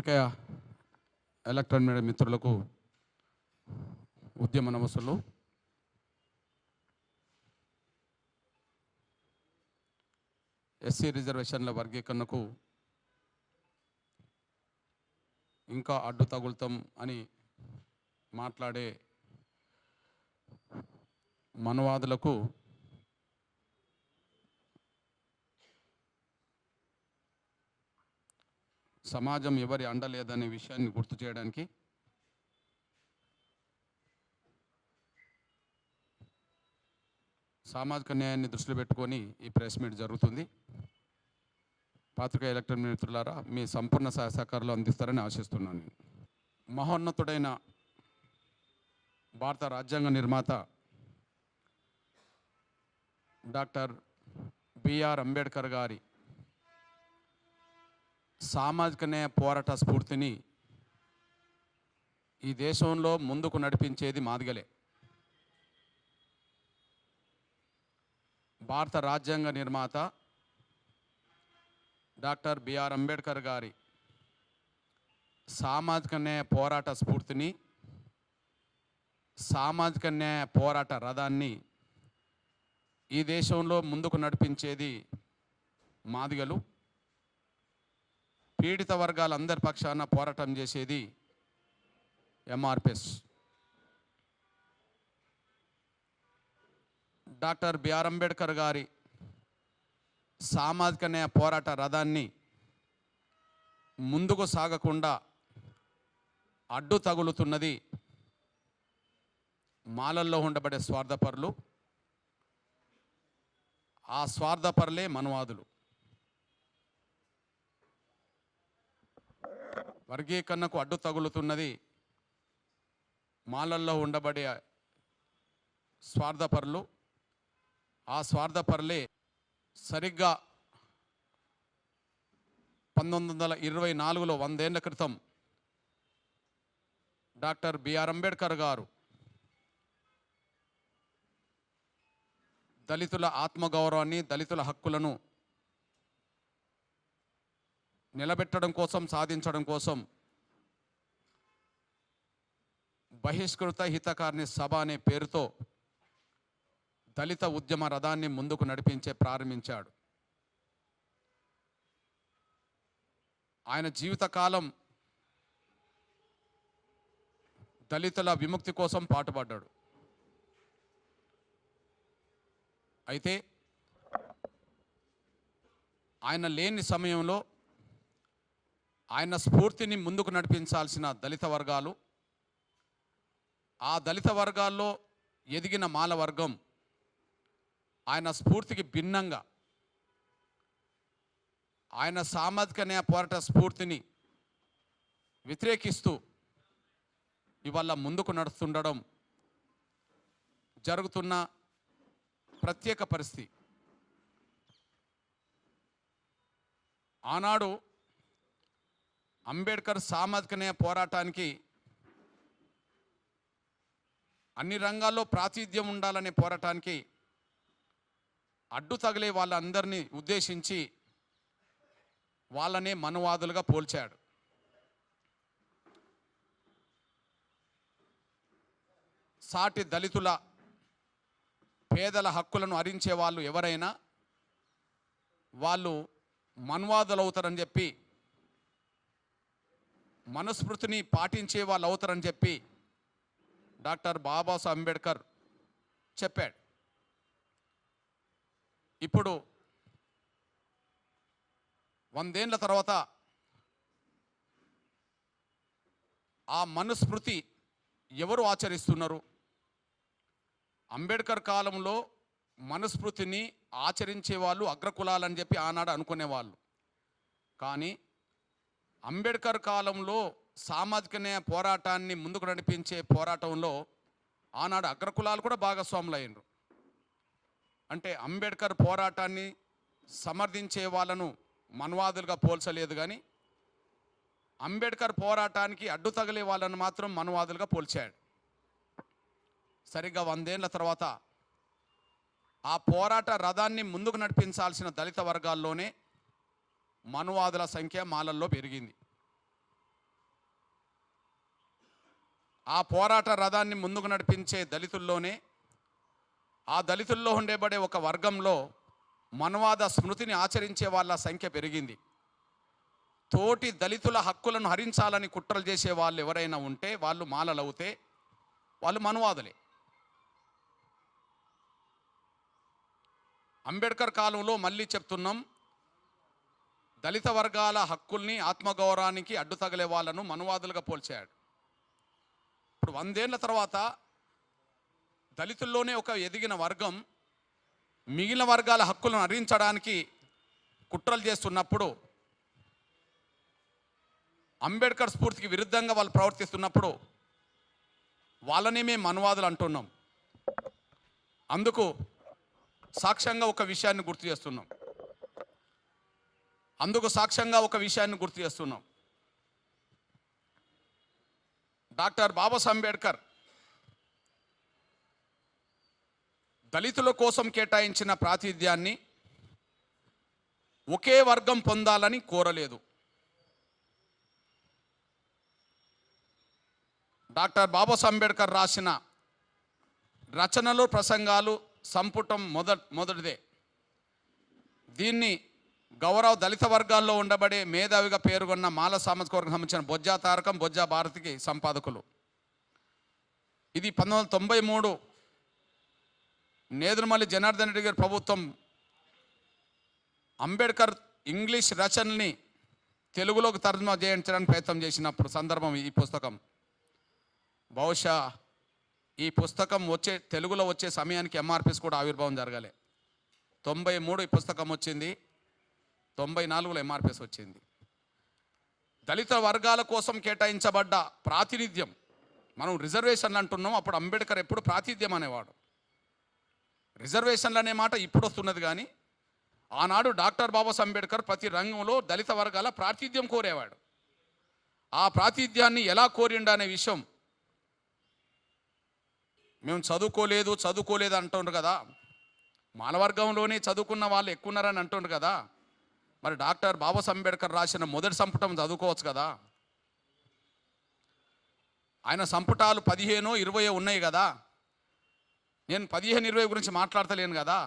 పాత్రికేయ electronic media మిత్రులకు ఉద్యమ నమస్సులు. ఎస్సీ రిజర్వేషన్ల వర్గీకరణకు ఇంకా అడ్డు తగులుతాం అని మాట్లాడే మనవాదులకు సమాజం ఎవరి అండలేదనే విషయాన్ని గుర్తు చేయడానికి సామాజిక న్యాయాన్ని దృష్టిలో పెట్టుకొని ఈ ప్రెస్ మీట్ జరుగుతుంది. పాత్రికేయ ఎలక్ట్రానిక్ మిత్రులారా, మీ సంపూర్ణ సహాయ సహకారాలు అందిస్తారని ఆశిస్తున్నాను. మహోన్నతుడైన భారత రాజ్యాంగ నిర్మాత డాక్టర్ బిఆర్ అంబేద్కర్ గారి సామాజిక న్యాయ పోరాట స్ఫూర్తిని ఈ దేశంలో ముందుకు నడిపించేది మాదిగలే. భారత రాజ్యాంగ నిర్మాత డాక్టర్ బిఆర్ అంబేద్కర్ గారి సామాజిక న్యాయ పోరాట స్ఫూర్తిని, సామాజిక న్యాయ పోరాట రథాన్ని ఈ దేశంలో ముందుకు నడిపించేది మాదిగలు. పీడిత వర్గాలందరి పక్షాన పోరాటం చేసేది ఎంఆర్పిఎస్. డాక్టర్ బిఆర్ అంబేద్కర్ గారి సామాజిక న్యాయ పోరాట రథాన్ని ముందుకు సాగకుండా అడ్డు తగులుతున్నది మాలల్లో ఉండబడే స్వార్థపరులు. ఆ స్వార్థపరులే మనవాదులు. వర్గీకరణకు అడ్డు తగులుతున్నది మాలల్లో ఉండబడే స్వార్థపరులు. ఆ స్వార్థపరులే సరిగ్గా 1924లో 100 ఏళ్ల క్రితం డాక్టర్ బిఆర్ అంబేద్కర్ గారు దళితుల ఆత్మగౌరవాన్ని, దళితుల హక్కులను నిలబెట్టడం కోసం, సాధించడం కోసం బహిష్కృత హితకారిణి సభ అనే పేరుతో దళిత ఉద్యమ రథాన్ని ముందుకు ప్రారంభించాడు. ఆయన జీవితకాలం దళితుల విముక్తి కోసం పాటుపడ్డాడు. అయితే ఆయన లేని సమయంలో ఆయన స్ఫూర్తిని ముందుకు నడిపించాల్సిన దళిత వర్గాలు, ఆ దళిత వర్గాల్లో ఎదిగిన మాల వర్గం ఆయన స్ఫూర్తికి భిన్నంగా, ఆయన సామాజిక న్యాయ పోరాట స్ఫూర్తిని వ్యతిరేకిస్తూ ఇవాళ ముందుకు నడుస్తుండడం జరుగుతున్న ప్రత్యేక పరిస్థితి. ఆనాడు అంబేద్కర్ సామాజిక న్యాయ పోరాటానికి అన్ని రంగాల్లో ప్రాతినిధ్యం ఉండాలనే పోరాటానికి అడ్డు తగిలే వాళ్ళందరినీ ఉద్దేశించి వాళ్ళనే మనువాదులుగా పోల్చాడు. సాటి దళితుల, పేదల హక్కులను హరించే వాళ్ళు ఎవరైనా వాళ్ళు మనువాదులు అవుతారని చెప్పి, మనుస్మృతిని పాటించే వాళ్ళు అవుతారని చెప్పి డాక్టర్ బాబాసాహెబ్ అంబేద్కర్ చెప్పాడు. ఇప్పుడు 100 ఏళ్ల తర్వాత ఆ మనుస్మృతి ఎవరు ఆచరిస్తున్నారు? అంబేద్కర్ కాలంలో మనుస్మృతిని ఆచరించే వాళ్ళు అగ్రకులాలని చెప్పి ఆనాడు అనుకునేవాళ్ళు. కానీ అంబేద్కర్ కాలంలో సామాజిక న్యాయ పోరాటాన్ని ముందుకు నడిపించే పోరాటంలో ఆనాడు అగ్రకులాలు కూడా భాగస్వాములు అయ్యారు. అంటే అంబేద్కర్ పోరాటాన్ని సమర్థించే వాళ్ళను మనువాదులుగా పోల్చలేదు, కానీ అంబేద్కర్ పోరాటానికి అడ్డు తగిలే వాళ్ళను మాత్రం మనువాదులుగా పోల్చాడు. సరిగ్గా 100 ఏళ్ల తర్వాత ఆ పోరాట రథాన్ని ముందుకు నడిపించాల్సిన దళిత వర్గాల్లోనే మనువాదుల సంఖ్య మాలల్లో పెరిగింది. ఆ పోరాట రథాన్ని ముందుకు నడిపించే దళితుల్లోనే, ఆ దళితుల్లో ఉండేబడే ఒక వర్గంలో మనువాద స్మృతిని ఆచరించే వాళ్ళ సంఖ్య పెరిగింది. తోటి దళితుల హక్కులను హరించాలని కుట్రలు చేసే వాళ్ళు ఎవరైనా ఉంటే వాళ్ళు మాలలవుతే వాళ్ళు మనువాదులే. అంబేద్కర్ కాలంలో మళ్ళీ చెప్తున్నాం, దళిత వర్గాల హక్కుల్ని ఆత్మగౌరవానికి అడ్డు తగిలే వాళ్ళను మనువాదులుగా పోల్చాడు. ఇప్పుడు 100 ఏళ్ల తర్వాత దళితుల్లోనే ఒక ఎదిగిన వర్గం మిగిలిన వర్గాల హక్కులను హరించడానికి కుట్రలు చేస్తున్నప్పుడు, అంబేద్కర్ స్ఫూర్తికి విరుద్ధంగా వాళ్ళు ప్రవర్తిస్తున్నప్పుడు వాళ్ళని మేము మనువాదులు అంటున్నాం. అందుకు సాక్ష్యంగా ఒక విషయాన్ని గుర్తు చేస్తున్నాం. డాక్టర్ బాబాసాహెబ్ అంబేద్కర్ దళితుల కోసం కేటాయించిన ప్రాతినిధ్యాన్ని ఒకే వర్గం పొందాలని కోరలేదు. డాక్టర్ బాబాసాహెబ్ అంబేద్కర్ రాసిన రచనలు, ప్రసంగాలు సంపుటం మొదటిదే. దీన్ని గౌరవ దళిత వర్గాల్లో ఉండబడే మేధావిగా పేరుగొన్న మాల సామాజిక వర్గం సంబంధించిన బొజ్జా తారకం, బొజ్జా భారతికి సంపాదకులు. ఇది 1993 నేదురుమల్లి జనార్దన్ రెడ్డి గారి ప్రభుత్వం అంబేద్కర్ ఇంగ్లీష్ రచనల్ని తెలుగులోకి తర్జుమా చేయించడానికి ప్రయత్నం చేసినప్పుడు సందర్భం ఈ పుస్తకం. బహుశా ఈ పుస్తకం తెలుగులో వచ్చే సమయానికి ఎంఆర్పిఎస్ కూడా ఆవిర్భావం జరగాలి. 93 ఈ పుస్తకం వచ్చింది, 94లో ఎంఆర్పిఎస్ వచ్చింది. దళిత వర్గాల కోసం కేటాయించబడ్డ ప్రాతినిధ్యం, మనం రిజర్వేషన్లు అంటున్నాం, అప్పుడు అంబేద్కర్ ఎప్పుడు ప్రాతినిధ్యం అనేవాడు. రిజర్వేషన్లు అనే మాట ఇప్పుడు వస్తున్నది, కానీ ఆనాడు డాక్టర్ బాబాసాహెబ్ అంబేద్కర్ ప్రతి రంగంలో దళిత వర్గాల ప్రాతినిధ్యం కోరేవాడు. ఆ ప్రాతినిధ్యాన్ని ఎలా కోరిండు అనే విషయం, మేము చదువుకోలేదు అంటుండ్రు కదా, మాలవర్గంలోనే చదువుకున్న వాళ్ళు ఎక్కువ ఉన్నారని అంటుండ్రు కదా, మరి డాక్టర్ బాబాసాహెబ్ అంబేద్కర్ రాసిన మొదటి సంపుటం చదువుకోవచ్చు కదా. ఆయన సంపుటాలు 15, 20 ఉన్నాయి కదా. నేను 15, 20 గురించి మాట్లాడతలేను కదా.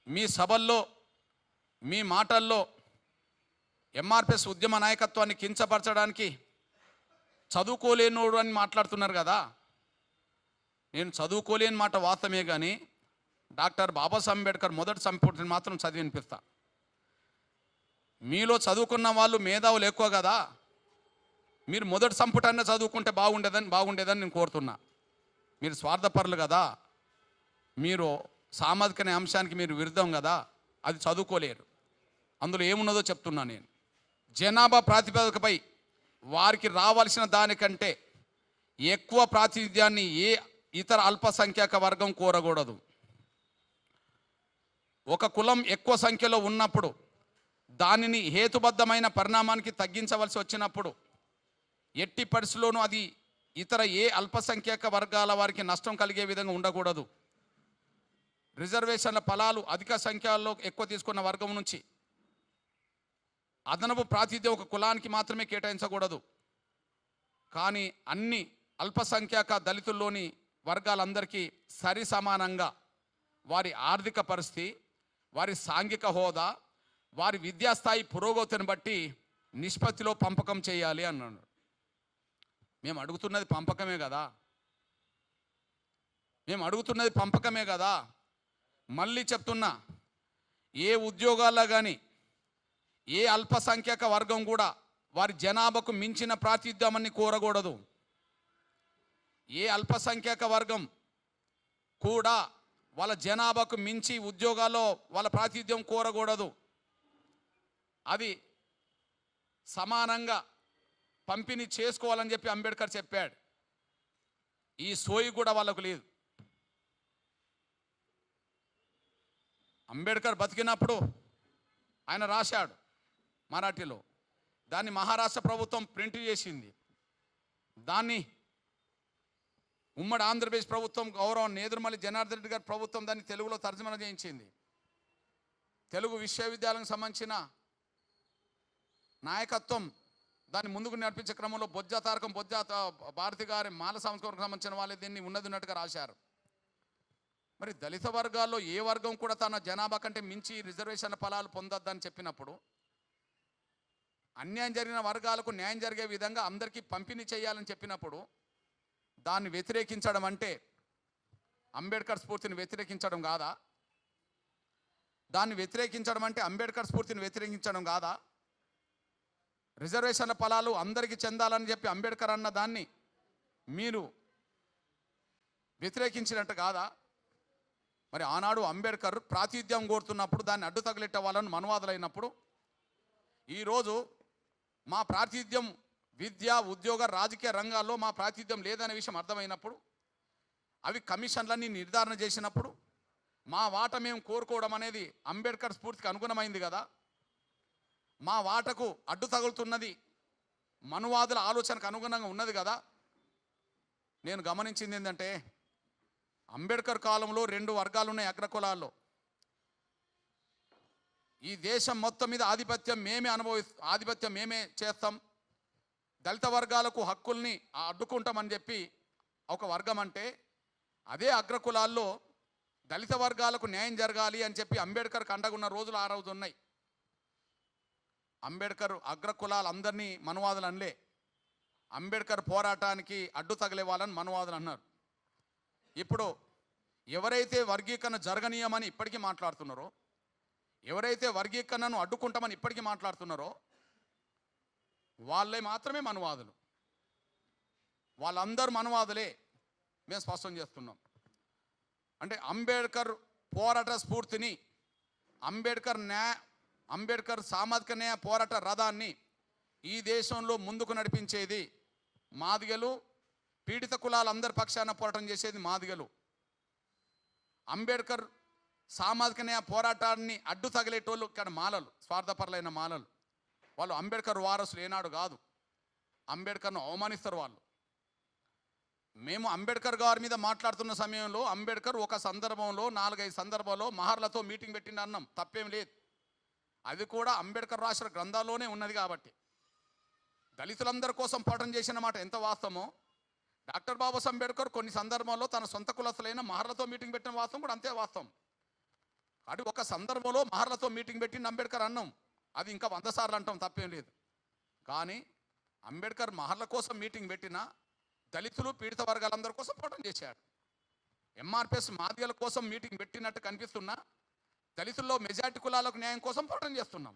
మీ సభల్లో, మీ మాటల్లో ఎంఆర్పిఎస్ ఉద్యమ నాయకత్వాన్ని కించపరచడానికి చదువుకోలేనోడు అని మాట్లాడుతున్నారు కదా. నేను చదువుకోలేని మాట వాస్తవమే, కానీ డాక్టర్ బాబాసాహెబ్ అంబేద్కర్ మొదటి సంపుటిని మాత్రం చదివి వినిపిస్తా. మీలో చదువుకున్న వాళ్ళు మేధావులు ఎక్కువ కదా, మీరు మొదటి సంపుటాన్ని చదువుకుంటే బాగుండేదని నేను కోరుతున్నా. మీరు స్వార్థపరులు కదా, మీరు సామాజిక అంశానికి మీరు విరుద్ధం కదా, అది చదువుకోలేరు. అందులో ఏమున్నదో చెప్తున్నా నేను. జనాభా ప్రాతిపదికపై వారికి రావాల్సిన దానికంటే ఎక్కువ ప్రాతినిధ్యాన్ని ఏ ఇతర అల్పసంఖ్యాక వర్గం కోరకూడదు. ఒక కులం ఎక్కువ సంఖ్యలో ఉన్నప్పుడు దానిని హేతుబద్ధమైన పరిణామానికి తగ్గించవలసి వచ్చినప్పుడు ఎట్టి పరిస్థితుల్లోనూ అది ఇతర ఏ అల్పసంఖ్యాక వర్గాల వారికి నష్టం కలిగే విధంగా ఉండకూడదు. రిజర్వేషన్ల ఫలాలు అధిక సంఖ్యలో ఎక్కువ తీసుకున్న వర్గం నుంచి అదనపు ప్రాతినిధ్యం ఒక కులానికి మాత్రమే కేటాయించకూడదు. కానీ అన్ని అల్పసంఖ్యాక దళితుల్లోని వర్గాలందరికీ సరి సమానంగా వారి ఆర్థిక పరిస్థితి, వారి సాంఘిక హోదా, వారి విద్యాస్థాయి పురోగతిని బట్టి నిష్పత్తిలో పంపకం చేయాలి అన్నాడు. మేము అడుగుతున్నది పంపకమే కదా. మళ్ళీ చెప్తున్నా, ఏ ఉద్యోగాల్లో కానీ ఏ అల్పసంఖ్యాక వర్గం కూడా వారి జనాభాకు మించిన ప్రాతినిధ్యాన్ని కోరకూడదు. ఏ అల్పసంఖ్యాక వర్గం కూడా వాళ్ళ జనాభాకు మించి ఉద్యోగాల్లో వాళ్ళ ప్రాతినిధ్యం కోరకూడదు. అది సమానంగా పంపిణీ చేసుకోవాలని చెప్పి అంబేద్కర్ చెప్పాడు. ఈ సోయి కూడా వాళ్ళకు లేదు. అంబేద్కర్ బతికినప్పుడు ఆయన రాశాడు మరాఠీలో, దాన్ని మహారాష్ట్ర ప్రభుత్వం ప్రింట్ చేసింది. దాన్ని ఉమ్మడి ఆంధ్రప్రదేశ్ ప్రభుత్వం గౌరవం నేదురుమల్లి జనార్దన్ రెడ్డి గారి ప్రభుత్వం దాన్ని తెలుగులో తర్జుమా చేయించింది. తెలుగు విశ్వవిద్యాలయానికి సంబంధించిన నాయకత్వం దాన్ని ముందుకు నడిపించే క్రమంలో భారతి గారి మాల సంస్కరణకు సంబంధించిన వాళ్ళే దీన్ని ఉన్నట్టుగా రాశారు. మరి దళిత వర్గాల్లో ఏ వర్గం కూడా తన జనాభా కంటే మించి రిజర్వేషన్ ఫలాలు పొందొద్దని చెప్పినప్పుడు, అన్యాయం జరిగిన వర్గాలకు న్యాయం జరిగే విధంగా అందరికీ పంపిణీ చేయాలని చెప్పినప్పుడు దాన్ని వ్యతిరేకించడం అంటే అంబేద్కర్ స్ఫూర్తిని వ్యతిరేకించడం కాదా? దాన్ని వ్యతిరేకించడం అంటే అంబేద్కర్ స్ఫూర్తిని వ్యతిరేకించడం కాదా? రిజర్వేషన్ల ఫలాలు అందరికీ చెందాలని చెప్పి అంబేద్కర్ అన్న దాన్ని మీరు వ్యతిరేకించినట్టు కాదా? మరి ఆనాడు అంబేద్కర్ ప్రాతినిధ్యం కోరుతున్నప్పుడు దాన్ని అడ్డు తగిలెట్టే వాళ్ళని మనువాదులైనప్పుడు, ఈరోజు మా ప్రాతినిధ్యం విద్య, ఉద్యోగ, రాజకీయ రంగాల్లో మా ప్రాతినిధ్యం లేదనే విషయం అర్థమైనప్పుడు, అవి కమిషన్లన్నీ నిర్ధారణ చేసినప్పుడు మా వాట మేము కోరుకోవడం అనేది అంబేద్కర్ స్ఫూర్తికి అనుగుణమైంది కదా. మా వాటకు అడ్డు తగులుతున్నది మనువాదుల ఆలోచనకు అనుగుణంగా ఉన్నది కదా. నేను గమనించింది ఏంటంటే, అంబేద్కర్ కాలంలో 2 వర్గాలు ఉన్నాయి అగ్రకులాల్లో. ఈ దేశం మొత్తం మీద ఆధిపత్యం మేమే చేస్తాం, దళిత వర్గాలకు హక్కుల్ని అడ్డుకుంటామని చెప్పి ఒక వర్గం అంటే, అదే అగ్రకులాల్లో దళిత వర్గాలకు న్యాయం జరగాలి అని చెప్పి అంబేద్కర్కి అండగున్న రోజులు ఆ రోజు ఉన్నాయి. అంబేద్కర్ అగ్రకులాలందరినీ మనువాదులు అనలే, అంబేద్కర్ పోరాటానికి అడ్డు తగిలే వాళ్ళని మనువాదులు అన్నారు. ఇప్పుడు ఎవరైతే వర్గీకరణ జరగనీయమని ఇప్పటికీ మాట్లాడుతున్నారో, ఎవరైతే వర్గీకరణను అడ్డుకుంటామని ఇప్పటికీ మాట్లాడుతున్నారో వాళ్ళే మాత్రమే మనువాదులు. వాళ్ళందరూ మనువాదులే మేము స్పష్టం చేస్తున్నాం. అంటే అంబేద్కర్ పోరాట స్ఫూర్తిని, అంబేద్కర్ సామాజిక న్యాయ పోరాట రథాన్ని ఈ దేశంలో ముందుకు నడిపించేది మాదిగలు, పీడిత కులాలందరి పక్షాన పోరాటం చేసేది మాదిగలు. అంబేద్కర్ సామాజిక న్యాయ పోరాటాన్ని అడ్డు తగిలేటోళ్ళు ఇక్కడ మాలలు, స్వార్థపరులైన మాలలు. వాళ్ళు అంబేద్కర్ వారసులు ఏనాడు కాదు, అంబేద్కర్ను అవమానిస్తారు వాళ్ళు. మేము అంబేద్కర్ గారి మీద మాట్లాడుతున్న సమయంలో అంబేద్కర్ ఒక సందర్భంలో 4-5 సందర్భాల్లో మహర్లతో మీటింగ్ పెట్టిండి అన్నాం, తప్పేం లేదు. అది కూడా అంబేద్కర్ రాసిన గ్రంథాల్లోనే ఉన్నది కాబట్టి. దళితులందరి కోసం పోరాటం చేసిన మాట ఎంత వాస్తవమో, డాక్టర్ బాబాసాహెబ్ అంబేద్కర్ కొన్ని సందర్భాల్లో తన సొంత కులస్తులైన మహర్లతో మీటింగ్ పెట్టిన వాస్తవం కూడా అంతే వాస్తవం. అది ఒక సందర్భంలో మహర్లతో మీటింగ్ పెట్టింది అంబేద్కర్ అన్నాం, అది ఇంకా 100 సార్లు అంటాం, తప్పేం లేదు. కానీ అంబేద్కర్ మహర్ల కోసం మీటింగ్ పెట్టినా దళితులు, పీడిత వర్గాలందరి కోసం పోరాటం చేశాడు. ఎంఆర్పిఎస్ మాదిగల కోసం మీటింగ్ పెట్టినట్టు కనిపిస్తున్నా దళితుల్లో మెజార్టీ కులాలకు న్యాయం కోసం పోరాటం చేస్తున్నాం.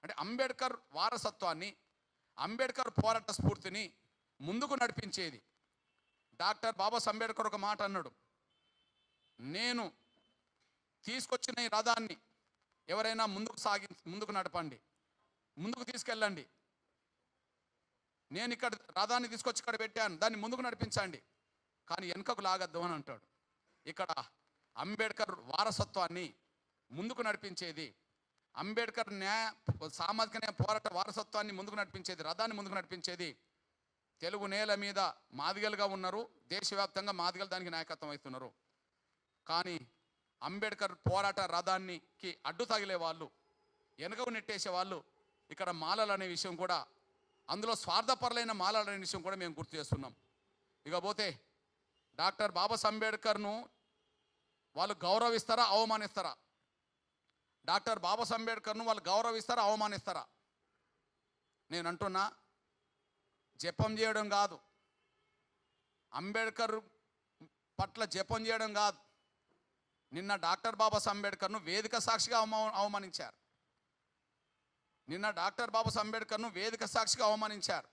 అంటే అంబేద్కర్ వారసత్వాన్ని, అంబేద్కర్ పోరాట స్ఫూర్తిని ముందుకు నడిపించేది. డాక్టర్ బాబాసాహెబ్ అంబేద్కర్ ఒక మాట అన్నాడు, నేను తీసుకొచ్చిన ఈ రథాన్ని ఎవరైనా ముందుకు నడపండి, ముందుకు తీసుకెళ్ళండి. నేను ఇక్కడ రథాన్ని తీసుకొచ్చి ఇక్కడ పెట్టాను, దాన్ని ముందుకు నడిపించండి, కానీ వెనుకకు లాగద్దు అని అంటాడు. ఇక్కడ అంబేద్కర్ వారసత్వాన్ని ముందుకు నడిపించేది, అంబేద్కర్ సామాజిక న్యాయ పోరాట వారసత్వాన్ని ముందుకు నడిపించేది, రథాన్ని ముందుకు నడిపించేది తెలుగు నేల మీద మాదిగలుగా ఉన్నారు. దేశవ్యాప్తంగా మాదిగలు దానికి నాయకత్వం అవుతున్నారు. కానీ అంబేద్కర్ పోరాట రథానికి అడ్డు తగిలే వాళ్ళు, వెనుకకు నెట్టేసే వాళ్ళు ఇక్కడ మాలలు అనే విషయం కూడా, అందులో స్వార్థపరులైన మాలలు అనే విషయం కూడా మేము గుర్తు చేస్తున్నాం. ఇకపోతే డాక్టర్ బాబాసాహెబ్ అంబేద్కర్ను వాళ్ళు గౌరవిస్తారా, అవమానిస్తారా? డాక్టర్ బాబాసాహెబ్ అంబేద్కర్ను వాళ్ళు గౌరవిస్తారా, అవమానిస్తారా? నేను అంటున్నా, జపం చేయడం కాదు, అంబేద్కర్ పట్ల జపం చేయడం కాదు. నిన్న డాక్టర్ బాబాసాహెబ్ అంబేద్కర్ను వేదిక సాక్షిగా అవమానించారు. నిన్న డాక్టర్ బాబాసాహెబ్ అంబేద్కర్ను వేదిక సాక్షిగా అవమానించారు.